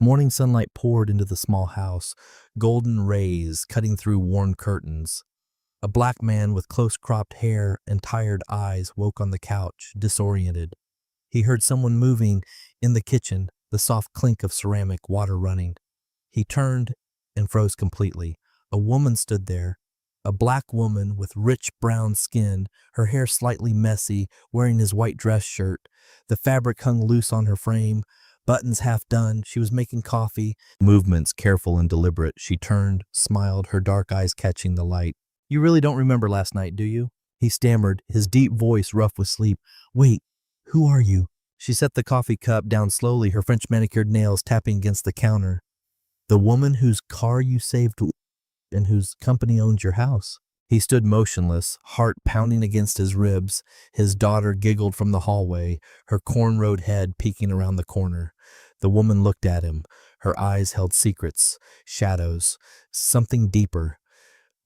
Morning sunlight poured into the small house, golden rays cutting through worn curtains. A black man with close-cropped hair and tired eyes woke on the couch, disoriented. He heard someone moving in the kitchen, the soft clink of ceramic, water running. He turned and froze completely. A woman stood there, a black woman with rich brown skin, her hair slightly messy, wearing his white dress shirt. The fabric hung loose on her frame, buttons half done. She was making coffee, movements careful and deliberate. She turned, smiled, her dark eyes catching the light. "You really don't remember last night, do you?" He stammered, his deep voice rough with sleep. "Wait, who are you?" She set the coffee cup down slowly, her French manicured nails tapping against the counter. "The woman whose car you saved and whose company owns your house." He stood motionless, heart pounding against his ribs. His daughter giggled from the hallway, her cornrowed head peeking around the corner. The woman looked at him. Her eyes held secrets, shadows, something deeper.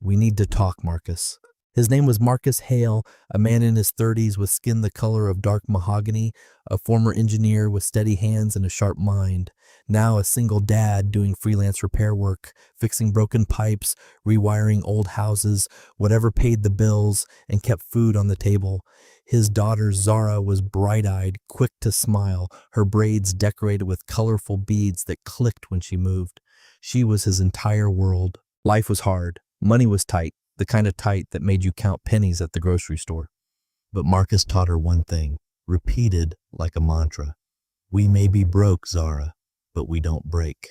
"We need to talk, Marcus." His name was Marcus Hale, a man in his 30s with skin the color of dark mahogany, a former engineer with steady hands and a sharp mind. Now a single dad doing freelance repair work, fixing broken pipes, rewiring old houses, whatever paid the bills and kept food on the table. His daughter Zara was bright-eyed, quick to smile, her braids decorated with colorful beads that clicked when she moved. She was his entire world. Life was hard. Money was tight, the kind of tight that made you count pennies at the grocery store. But Marcus taught her one thing, repeated like a mantra. "We may be broke, Zara, but we don't break."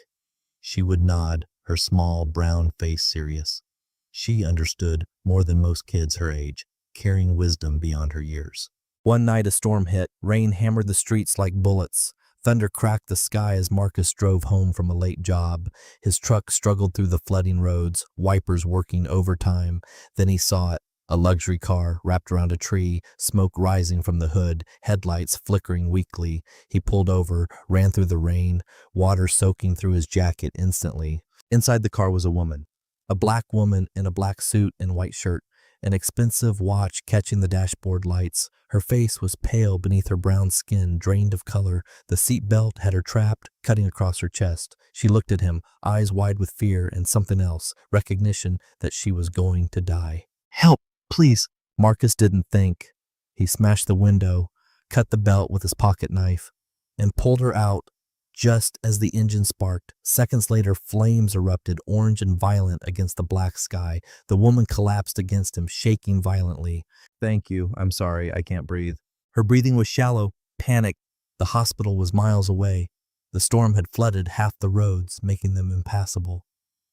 She would nod, her small brown face serious. She understood more than most kids her age, carrying wisdom beyond her years. One night a storm hit, rain hammered the streets like bullets. Thunder cracked the sky as Marcus drove home from a late job. His truck struggled through the flooding roads, wipers working overtime. Then he saw it, a luxury car wrapped around a tree, smoke rising from the hood, headlights flickering weakly. He pulled over, ran through the rain, water soaking through his jacket instantly. Inside the car was a woman, a black woman in a black suit and white shirt, an expensive watch catching the dashboard lights. Her face was pale beneath her brown skin, drained of color. The seat belt had her trapped, cutting across her chest. She looked at him, eyes wide with fear and something else, recognition that she was going to die. "Help, please." Marcus didn't think. He smashed the window, cut the belt with his pocket knife, and pulled her out just as the engine sparked. Seconds later, flames erupted, orange and violent against the black sky. The woman collapsed against him, shaking violently. "Thank you. I'm sorry. I can't breathe." Her breathing was shallow, panicked. The hospital was miles away. The storm had flooded half the roads, making them impassable.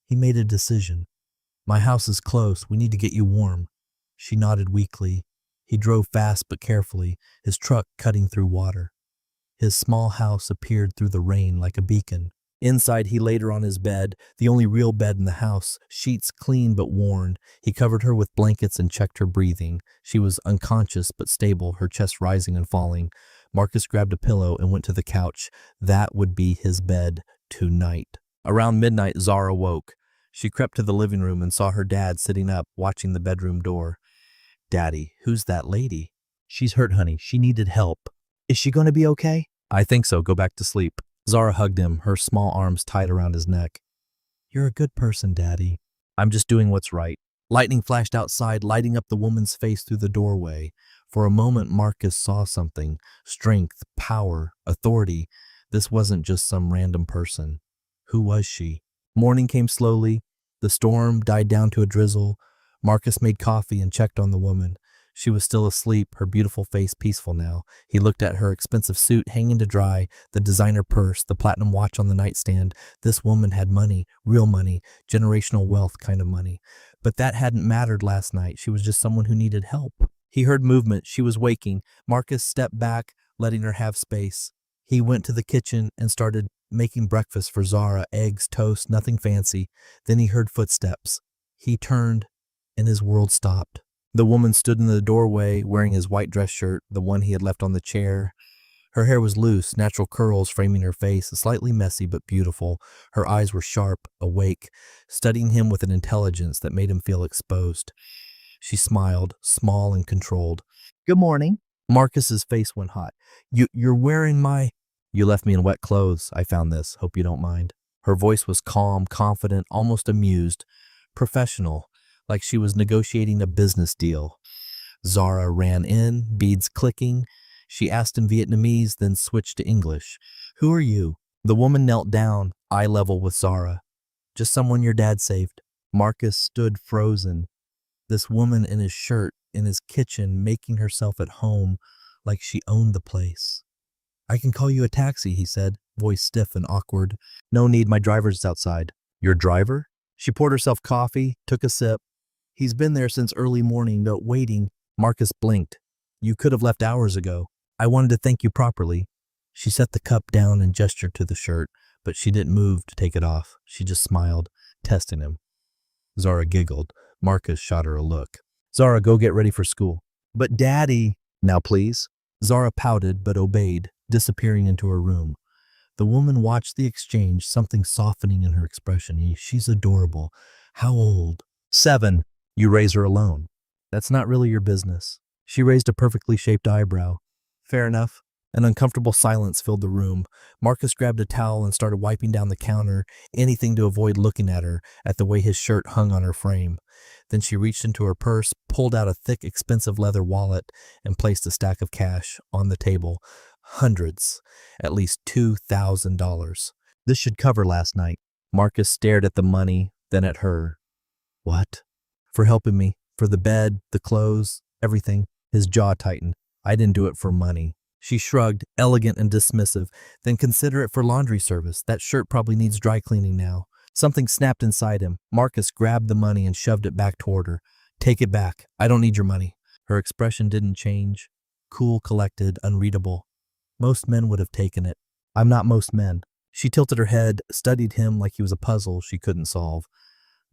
He made a decision. "My house is close. We need to get you warm." She nodded weakly. He drove fast but carefully, his truck cutting through water. His small house appeared through the rain like a beacon. Inside, he laid her on his bed, the only real bed in the house, sheets clean but worn. He covered her with blankets and checked her breathing. She was unconscious but stable, her chest rising and falling. Marcus grabbed a pillow and went to the couch. That would be his bed tonight. Around midnight, Zara woke. She crept to the living room and saw her dad sitting up, watching the bedroom door. "Daddy, who's that lady?" "She's hurt, honey. She needed help." "Is she going to be okay?" "I think so. Go back to sleep." Zara hugged him, her small arms tight around his neck. "You're a good person, Daddy." "I'm just doing what's right." Lightning flashed outside, lighting up the woman's face through the doorway. For a moment, Marcus saw something. Strength, power, authority. This wasn't just some random person. Who was she? Morning came slowly. The storm died down to a drizzle. Marcus made coffee and checked on the woman. She was still asleep, her beautiful face peaceful now. He looked at her expensive suit hanging to dry, the designer purse, the platinum watch on the nightstand. This woman had money, real money, generational wealth kind of money. But that hadn't mattered last night. She was just someone who needed help. He heard movement. She was waking. Marcus stepped back, letting her have space. He went to the kitchen and started making breakfast for Zara, eggs, toast, nothing fancy. Then he heard footsteps. He turned, and his world stopped. The woman stood in the doorway, wearing his white dress shirt, the one he had left on the chair. Her hair was loose, natural curls framing her face, slightly messy but beautiful. Her eyes were sharp, awake, studying him with an intelligence that made him feel exposed. She smiled, small and controlled. "Good morning." Marcus's face went hot. You're wearing my..." You left me in wet clothes. I found this. Hope you don't mind. Her voice was calm, confident, almost amused, professional, like she was negotiating a business deal. Zara ran in, beads clicking. She asked in Vietnamese, then switched to English. Who are you? The woman knelt down, eye level with Zara. Just someone your dad saved. Marcus stood frozen. This woman in his shirt, in his kitchen, making herself at home like she owned the place. I can call you a taxi, he said, voice stiff and awkward. No need, my driver's outside. Your driver? She poured herself coffee, took a sip. He's been there since early morning, but waiting. Marcus blinked. You could have left hours ago. I wanted to thank you properly. She set the cup down and gestured to the shirt, but she didn't move to take it off. She just smiled, testing him. Zara giggled. Marcus shot her a look. Zara, go get ready for school. But Daddy... Now please. Zara pouted but obeyed, disappearing into her room. The woman watched the exchange, something softening in her expression. She's adorable. How old? 7. You raise her alone. That's not really your business. She raised a perfectly shaped eyebrow. Fair enough. An uncomfortable silence filled the room. Marcus grabbed a towel and started wiping down the counter, anything to avoid looking at her, at the way his shirt hung on her frame. Then she reached into her purse, pulled out a thick, expensive leather wallet, and placed a stack of cash on the table. Hundreds. At least $2,000. This should cover last night. Marcus stared at the money, then at her. What? For helping me. For the bed, the clothes, everything. His jaw tightened. I didn't do it for money. She shrugged, elegant and dismissive. Then consider it for laundry service. That shirt probably needs dry cleaning now. Something snapped inside him. Marcus grabbed the money and shoved it back toward her. Take it back. I don't need your money. Her expression didn't change. Cool, collected, unreadable. Most men would have taken it. I'm not most men. She tilted her head, studied him like he was a puzzle she couldn't solve.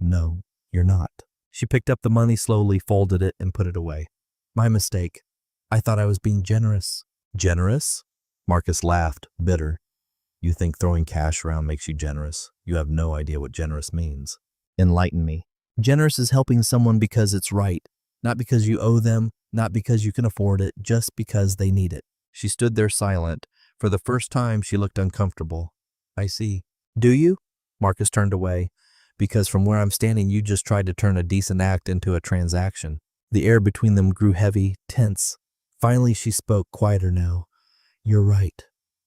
No, you're not. She picked up the money slowly, folded it, and put it away. My mistake. I thought I was being generous. Generous? Marcus laughed, bitter. You think throwing cash around makes you generous. You have no idea what generous means. Enlighten me. Generous is helping someone because it's right, not because you owe them, not because you can afford it, just because they need it. She stood there silent. For the first time, she looked uncomfortable. I see. Do you? Marcus turned away. Because from where I'm standing, you just tried to turn a decent act into a transaction. The air between them grew heavy, tense. Finally, she spoke, quieter now. You're right.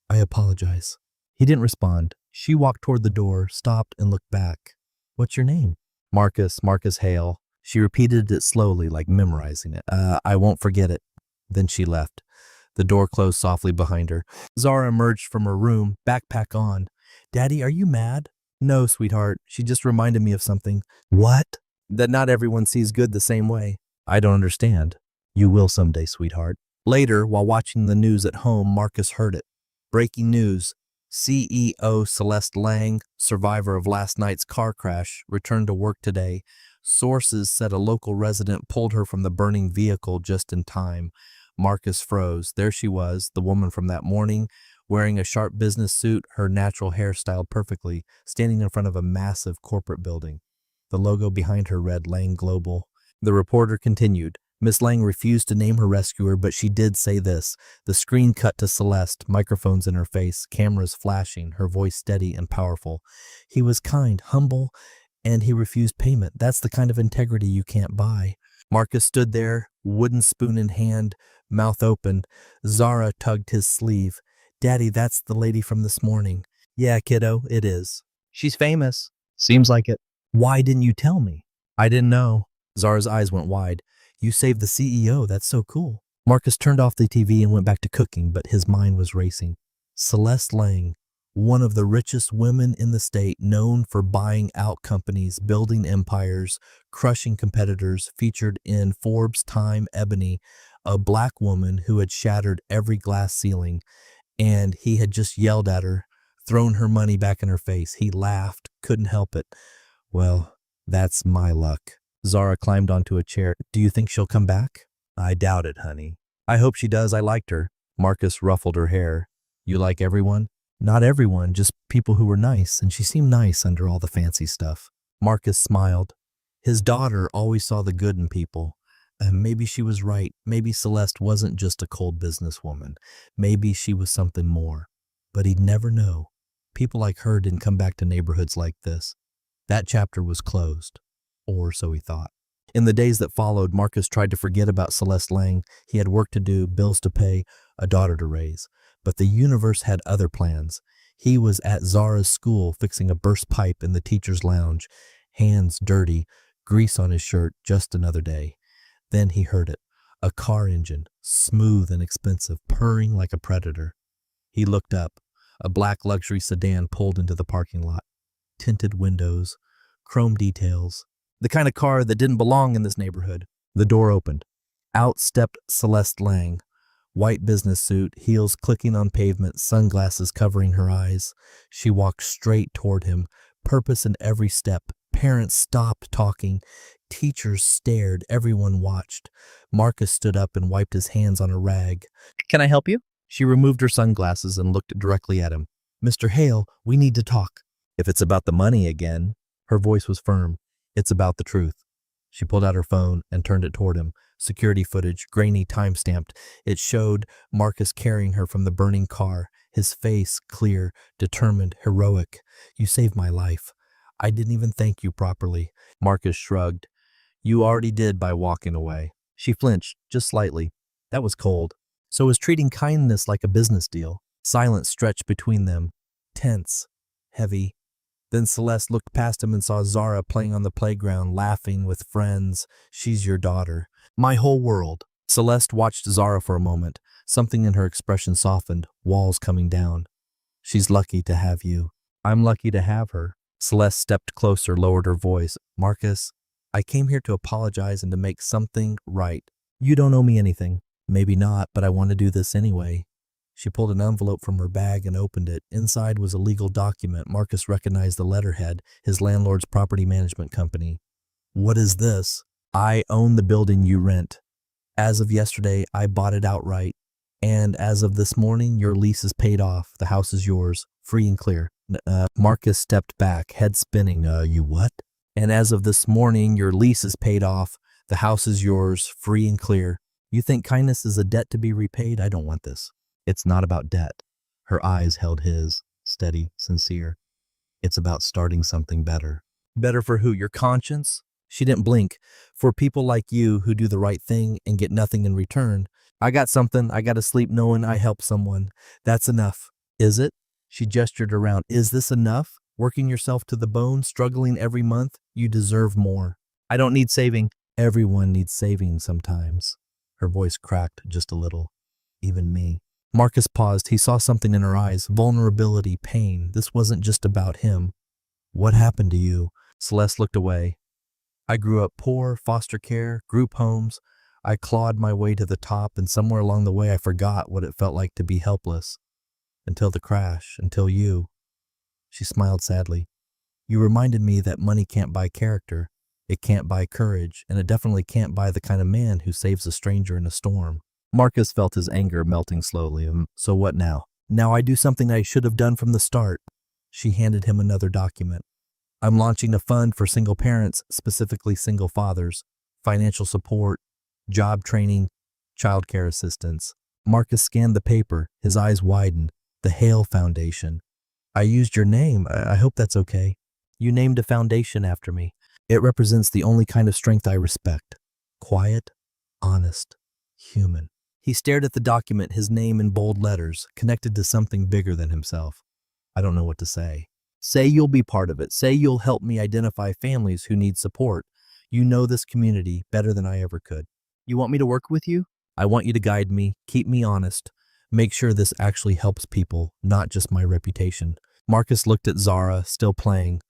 I apologize. He didn't respond. She walked toward the door, stopped, and looked back. What's your name? Marcus Hale. She repeated it slowly, like memorizing it. I won't forget it. Then she left. The door closed softly behind her. Zara emerged from her room, backpack on. Daddy, are you mad? No, sweetheart. She just reminded me of something. What? That not everyone sees good the same way. I don't understand. You will someday, sweetheart. Later, while watching the news at home, Marcus heard it. Breaking news. CEO Celeste Lang, survivor of last night's car crash, returned to work today. Sources said a local resident pulled her from the burning vehicle just in time. Marcus froze. There she was, the woman from that morning, wearing a sharp business suit, her natural hair styled perfectly, standing in front of a massive corporate building. The logo behind her read Lang Global. The reporter continued. Miss Lang refused to name her rescuer, but she did say this. The screen cut to Celeste, microphones in her face, cameras flashing, her voice steady and powerful. He was kind, humble, and he refused payment. That's the kind of integrity you can't buy. Marcus stood there, wooden spoon in hand, mouth open. Zara tugged his sleeve. Daddy, that's the lady from this morning. Yeah, kiddo, it is. She's famous. Seems like it. Why didn't you tell me? I didn't know. Zara's eyes went wide. You saved the CEO. That's so cool. Marcus turned off the TV and went back to cooking, but his mind was racing. Celeste Lang, one of the richest women in the state, known for buying out companies, building empires, crushing competitors, featured in Forbes, Time, Ebony, a black woman who had shattered every glass ceiling, and he had just yelled at her, thrown her money back in her face. He laughed, couldn't help it. Well, that's my luck. Zara climbed onto a chair. Do you think she'll come back? I doubt it, honey. I hope she does. I liked her. Marcus ruffled her hair. You like everyone? Not everyone, just people who were nice, and she seemed nice under all the fancy stuff. Marcus smiled. His daughter always saw the good in people. And maybe she was right. Maybe Celeste wasn't just a cold businesswoman. Maybe she was something more. But he'd never know. People like her didn't come back to neighborhoods like this. That chapter was closed. Or so he thought. In the days that followed, Marcus tried to forget about Celeste Lang. He had work to do, bills to pay, a daughter to raise. But the universe had other plans. He was at Zara's school fixing a burst pipe in the teacher's lounge, hands dirty, grease on his shirt, just another day. Then he heard it, a car engine, smooth and expensive, purring like a predator. He looked up. A black luxury sedan pulled into the parking lot. Tinted windows, chrome details, the kind of car that didn't belong in this neighborhood. The door opened. Out stepped Celeste Lang. White business suit, heels clicking on pavement, sunglasses covering her eyes. She walked straight toward him, purpose in every step. Parents stopped talking. Teachers stared. Everyone watched. Marcus stood up and wiped his hands on a rag. "Can I help you?" She removed her sunglasses and looked directly at him. "Mr. Hale, we need to talk." "If it's about the money again." Her voice was firm. "It's about the truth." She pulled out her phone and turned it toward him. Security footage, grainy, time-stamped. It showed Marcus carrying her from the burning car, his face clear, determined, heroic. "You saved my life. I didn't even thank you properly." Marcus shrugged. "You already did by walking away." She flinched, just slightly. That was cold. So was treating kindness like a business deal. Silence stretched between them. Tense. Heavy. Then Celeste looked past him and saw Zara playing on the playground, laughing with friends. "She's your daughter." "My whole world." Celeste watched Zara for a moment. Something in her expression softened, walls coming down. "She's lucky to have you." "I'm lucky to have her." Celeste stepped closer, lowered her voice. "Marcus, I came here to apologize and to make something right. You don't owe me anything." "Maybe not, but I want to do this anyway." She pulled an envelope from her bag and opened it. Inside was a legal document. Marcus recognized the letterhead, his landlord's property management company. "What is this?" "I own the building you rent. As of yesterday, I bought it outright. And as of this morning, your lease is paid off. The house is yours, free and clear." Marcus stepped back, head spinning. You what?" "And as of this morning, your lease is paid off. The house is yours, free and clear. You think kindness is a debt to be repaid? I don't want this." "It's not about debt." Her eyes held his, steady, sincere. "It's about starting something better." "Better for who? Your conscience?" She didn't blink. "For people like you who do the right thing and get nothing in return. I got something. I got to sleep knowing I helped someone. That's enough." "Is it?" She gestured around. "Is this enough? Working yourself to the bone, struggling every month? You deserve more." "I don't need saving." "Everyone needs saving sometimes." Her voice cracked just a little. "Even me." Marcus paused. He saw something in her eyes. Vulnerability, pain. This wasn't just about him. "What happened to you?" Celeste looked away. "I grew up poor, foster care, group homes. I clawed my way to the top, and somewhere along the way I forgot what it felt like to be helpless. Until the crash, until you." She smiled sadly. "You reminded me that money can't buy character. It can't buy courage, and it definitely can't buy the kind of man who saves a stranger in a storm." Marcus felt his anger melting slowly. "So what now?" "Now I do something I should have done from the start." She handed him another document. "I'm launching a fund for single parents, specifically single fathers. Financial support, job training, childcare assistance." Marcus scanned the paper. His eyes widened. "The Hale Foundation." "I used your name. I hope that's okay." "You named a foundation after me. It represents the only kind of strength I respect. Quiet, honest, human." He stared at the document, his name in bold letters, connected to something bigger than himself. "I don't know what to say." "Say you'll be part of it. Say you'll help me identify families who need support. You know this community better than I ever could. You want me to work with you? I want you to guide me, keep me honest, make sure this actually helps people, not just my reputation." Marcus looked at Zara, still playing,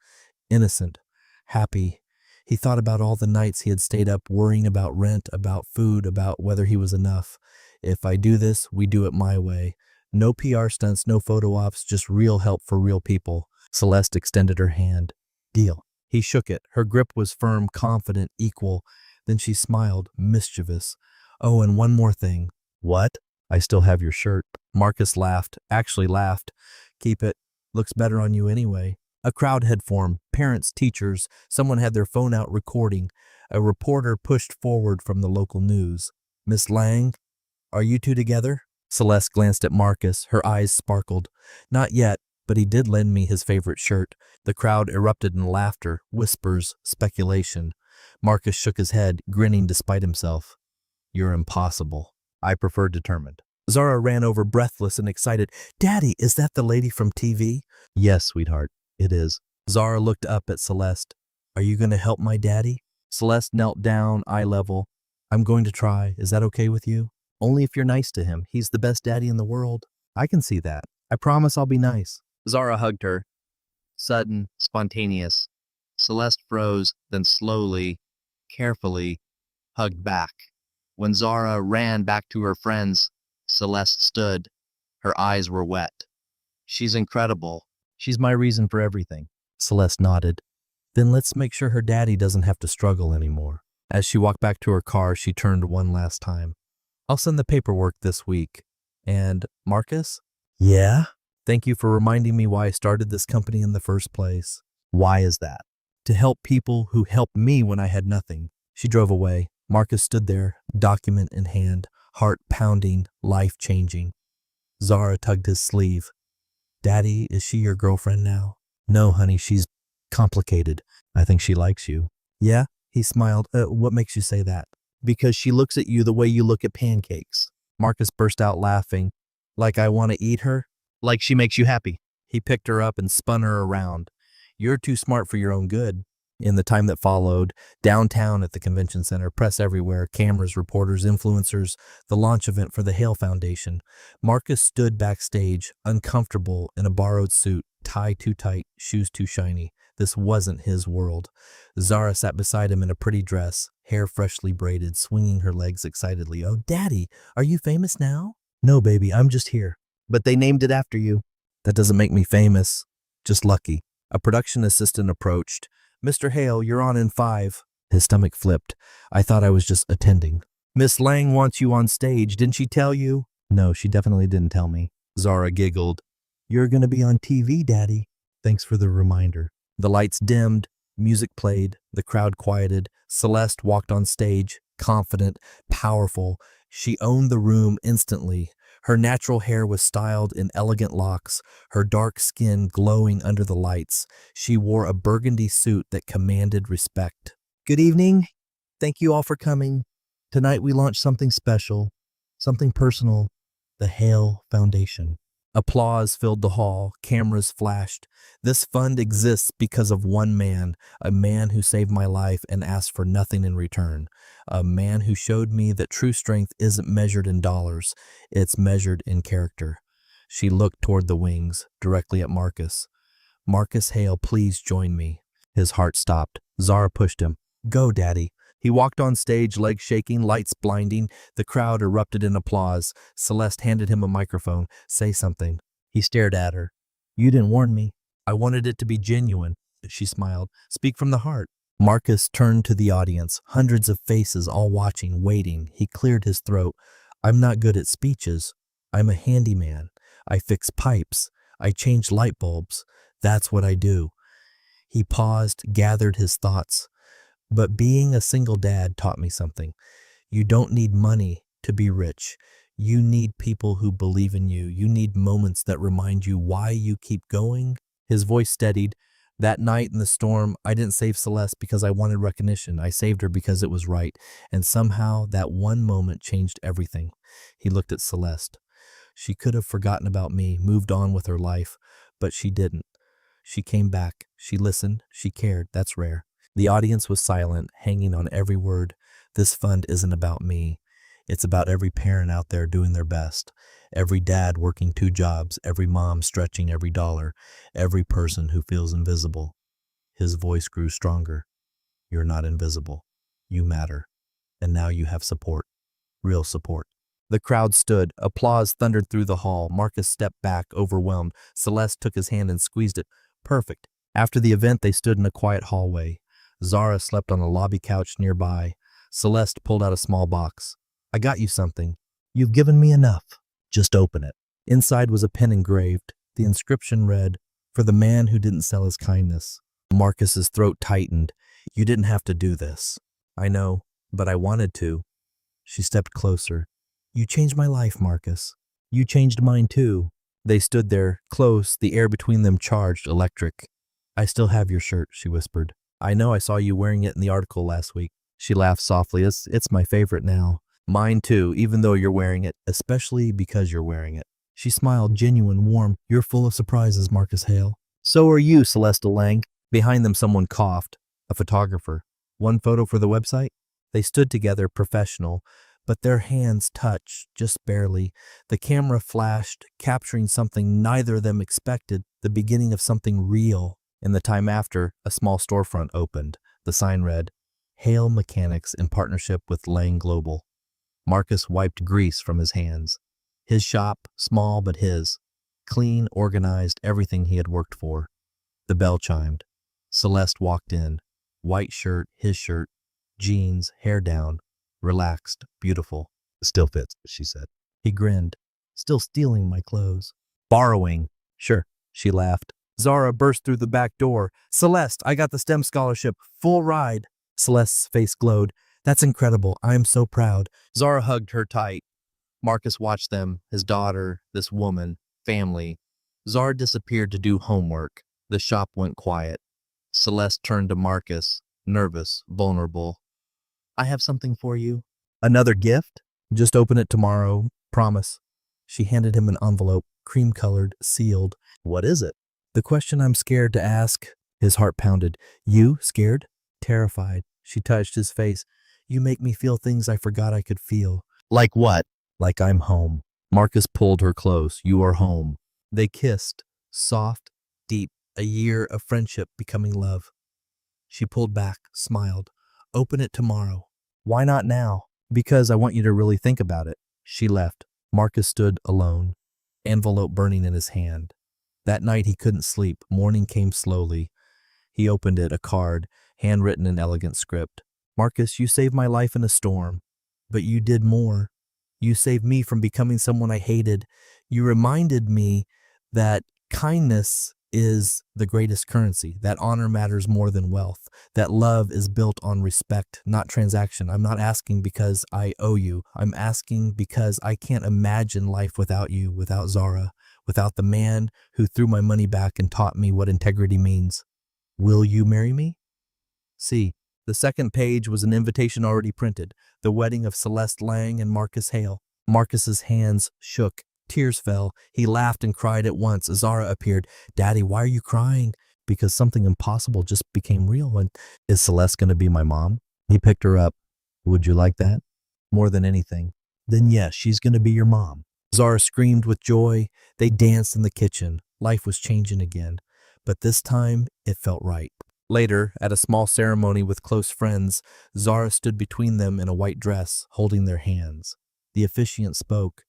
innocent, happy. He thought about all the nights he had stayed up worrying about rent, about food, about whether he was enough. "If I do this, we do it my way. No PR stunts, no photo ops, just real help for real people." Celeste extended her hand. "Deal." He shook it. Her grip was firm, confident, equal. Then she smiled, mischievous. "Oh, and one more thing." "What?" "I still have your shirt." Marcus laughed, actually laughed. "Keep it. Looks better on you anyway." A crowd had formed. Parents, teachers. Someone had their phone out recording. A reporter pushed forward from the local news. "Miss Lang, are you two together?" Celeste glanced at Marcus. Her eyes sparkled. Not yet, but he did lend me his favorite shirt. The crowd erupted in laughter, whispers, speculation. Marcus shook his head, grinning despite himself. You're impossible. I prefer determined. Zara ran over, breathless and excited. Daddy, is that the lady from TV? Yes, sweetheart, it is. Zara looked up at Celeste. Are you going to help my daddy? Celeste knelt down, eye level. I'm going to try. Is that okay with you? Only if you're nice to him. He's the best daddy in the world. I can see that. I promise I'll be nice. Zara hugged her. Sudden, spontaneous. Celeste froze, then slowly, carefully, hugged back. When Zara ran back to her friends, Celeste stood. Her eyes were wet. She's incredible. She's my reason for everything. Celeste nodded. Then let's make sure her daddy doesn't have to struggle anymore. As she walked back to her car, she turned one last time. I'll send the paperwork this week. And Marcus? Yeah? Thank you for reminding me why I started this company in the first place. Why is that? To help people who helped me when I had nothing. She drove away. Marcus stood there, document in hand, heart pounding, life changing. Zara tugged his sleeve. Daddy, is she your girlfriend now? No, honey, she's complicated. I think she likes you. Yeah? He smiled. What makes you say that? Because she looks at you the way you look at pancakes. Marcus burst out laughing. Like I want to eat her? Like she makes you happy. He picked her up and spun her around. You're too smart for your own good. In the time that followed, downtown at the convention center, press everywhere, cameras, reporters, influencers, the launch event for the Hale Foundation. Marcus stood backstage, uncomfortable in a borrowed suit, tie too tight, shoes too shiny. This wasn't his world. Zara sat beside him in a pretty dress, hair freshly braided, swinging her legs excitedly. Oh, Daddy, are you famous now? No, baby, I'm just here. But they named it after you. That doesn't make me famous. Just lucky. A production assistant approached. Mr. Hale, you're on in 5. His stomach flipped. I thought I was just attending. Miss Lang wants you on stage. Didn't she tell you? No, she definitely didn't tell me. Zara giggled. You're going to be on TV, Daddy. Thanks for the reminder. The lights dimmed. Music played. The crowd quieted. Celeste walked on stage, confident, powerful. She owned the room instantly. Her natural hair was styled in elegant locks, her dark skin glowing under the lights. She wore a burgundy suit that commanded respect. Good evening. Thank you all for coming. Tonight we launch something special, something personal, the Hale Foundation. Applause filled the hall. Cameras flashed. This fund exists because of one man, a man who saved my life and asked for nothing in return. A man who showed me that true strength isn't measured in dollars, it's measured in character. She looked toward the wings, directly at Marcus. Marcus Hale, please join me. His heart stopped. Zara pushed him. Go, Daddy. He walked on stage, legs shaking, lights blinding. The crowd erupted in applause. Celeste handed him a microphone. Say something. He stared at her. You didn't warn me. I wanted it to be genuine. She smiled. Speak from the heart. Marcus turned to the audience. Hundreds of faces all watching, waiting. He cleared his throat. I'm not good at speeches. I'm a handyman. I fix pipes. I change light bulbs. That's what I do. He paused, gathered his thoughts. But being a single dad taught me something. You don't need money to be rich. You need people who believe in you. You need moments that remind you why you keep going. His voice steadied. That night in the storm, I didn't save Celeste because I wanted recognition. I saved her because it was right. And somehow that one moment changed everything. He looked at Celeste. She could have forgotten about me, moved on with her life, but she didn't. She came back. She listened. She cared. That's rare. The audience was silent, hanging on every word. This fund isn't about me. It's about every parent out there doing their best. Every dad working 2 jobs, every mom stretching every dollar, every person who feels invisible. His voice grew stronger. You're not invisible. You matter. And now you have support. Real support. The crowd stood. Applause thundered through the hall. Marcus stepped back, overwhelmed. Celeste took his hand and squeezed it. Perfect. After the event, they stood in a quiet hallway. Zara slept on a lobby couch nearby. Celeste pulled out a small box. I got you something. You've given me enough. Just open it. Inside was a pen engraved. The inscription read, For the man who didn't sell his kindness. Marcus's throat tightened. You didn't have to do this. I know, but I wanted to. She stepped closer. You changed my life, Marcus. You changed mine too. They stood there, close, the air between them charged electric. I still have your shirt, she whispered. I know, I saw you wearing it in the article last week. She laughed softly. It's my favorite now. Mine too, even though you're wearing it, especially because you're wearing it. She smiled, genuine, warm. You're full of surprises, Marcus Hale. So are you, Celesta Lang. Behind them someone coughed. A photographer. One photo for the website? They stood together, professional, but their hands touched, just barely. The camera flashed, capturing something neither of them expected, the beginning of something real. In the time after, a small storefront opened. The sign read, Hale Mechanics in partnership with Lang Global. Marcus wiped grease from his hands. His shop, small but his. Clean, organized, everything he had worked for. The bell chimed. Celeste walked in. White shirt, his shirt, jeans, hair down. Relaxed, beautiful. Still fits, she said. He grinned. Still stealing my clothes. Borrowing. Sure, she laughed. Zara burst through the back door. Celeste, I got the STEM scholarship. Full ride. Celeste's face glowed. That's incredible. I am so proud. Zara hugged her tight. Marcus watched them, his daughter, this woman, family. Zara disappeared to do homework. The shop went quiet. Celeste turned to Marcus, nervous, vulnerable. I have something for you. Another gift? Just open it tomorrow. Promise. She handed him an envelope, cream-colored, sealed. What is it? The question I'm scared to ask. His heart pounded. You scared? Terrified. She touched his face. You make me feel things I forgot I could feel. Like what? Like I'm home. Marcus pulled her close. You are home. They kissed. Soft, deep. A year of friendship becoming love. She pulled back, smiled. Open it tomorrow. Why not now? Because I want you to really think about it. She left. Marcus stood alone, envelope burning in his hand. That night he couldn't sleep. Morning came slowly. He opened it, a card, handwritten in elegant script. Marcus, you saved my life in a storm. But you did more. You saved me from becoming someone I hated. You reminded me that kindness is the greatest currency, that honor matters more than wealth, that love is built on respect, not transaction. I'm not asking because I owe you. I'm asking because I can't imagine life without you, without Zara, without the man who threw my money back and taught me what integrity means. Will you marry me? See, the second page was an invitation already printed, the wedding of Celeste Lang and Marcus Hale. Marcus's hands shook. Tears fell. He laughed and cried at once. Zara appeared. Daddy, why are you crying? Because something impossible just became real. And is Celeste going to be my mom? He picked her up. Would you like that? More than anything. Then yes, she's going to be your mom. Zara screamed with joy. They danced in the kitchen. Life was changing again. But this time, it felt right. Later, at a small ceremony with close friends, Zara stood between them in a white dress, holding their hands. The officiant spoke.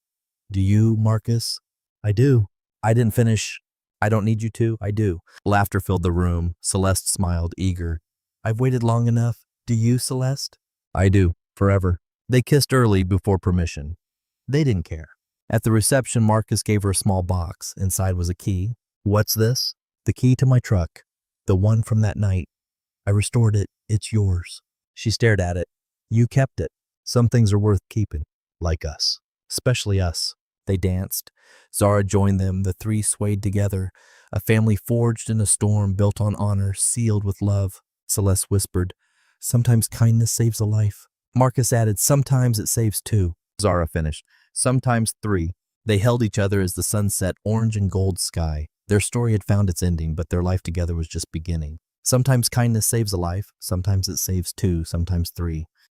Do you, Marcus? I do. I didn't finish. I don't need you to. I do. Laughter filled the room. Celeste smiled, eager. I've waited long enough. Do you, Celeste? I do. Forever. They kissed early before permission. They didn't care. At the reception, Marcus gave her a small box. Inside was a key. What's this? The key to my truck. The one from that night. I restored it. It's yours. She stared at it. You kept it. Some things are worth keeping. Like us. Especially us. They danced. Zara joined them. The three swayed together. A family forged in a storm, built on honor, sealed with love. Celeste whispered, sometimes kindness saves a life. Marcus added, sometimes it saves two. Zara finished, sometimes three. They held each other as the sun set, orange and gold sky. Their story had found its ending, but their life together was just beginning. Sometimes kindness saves a life. Sometimes it saves two, sometimes three.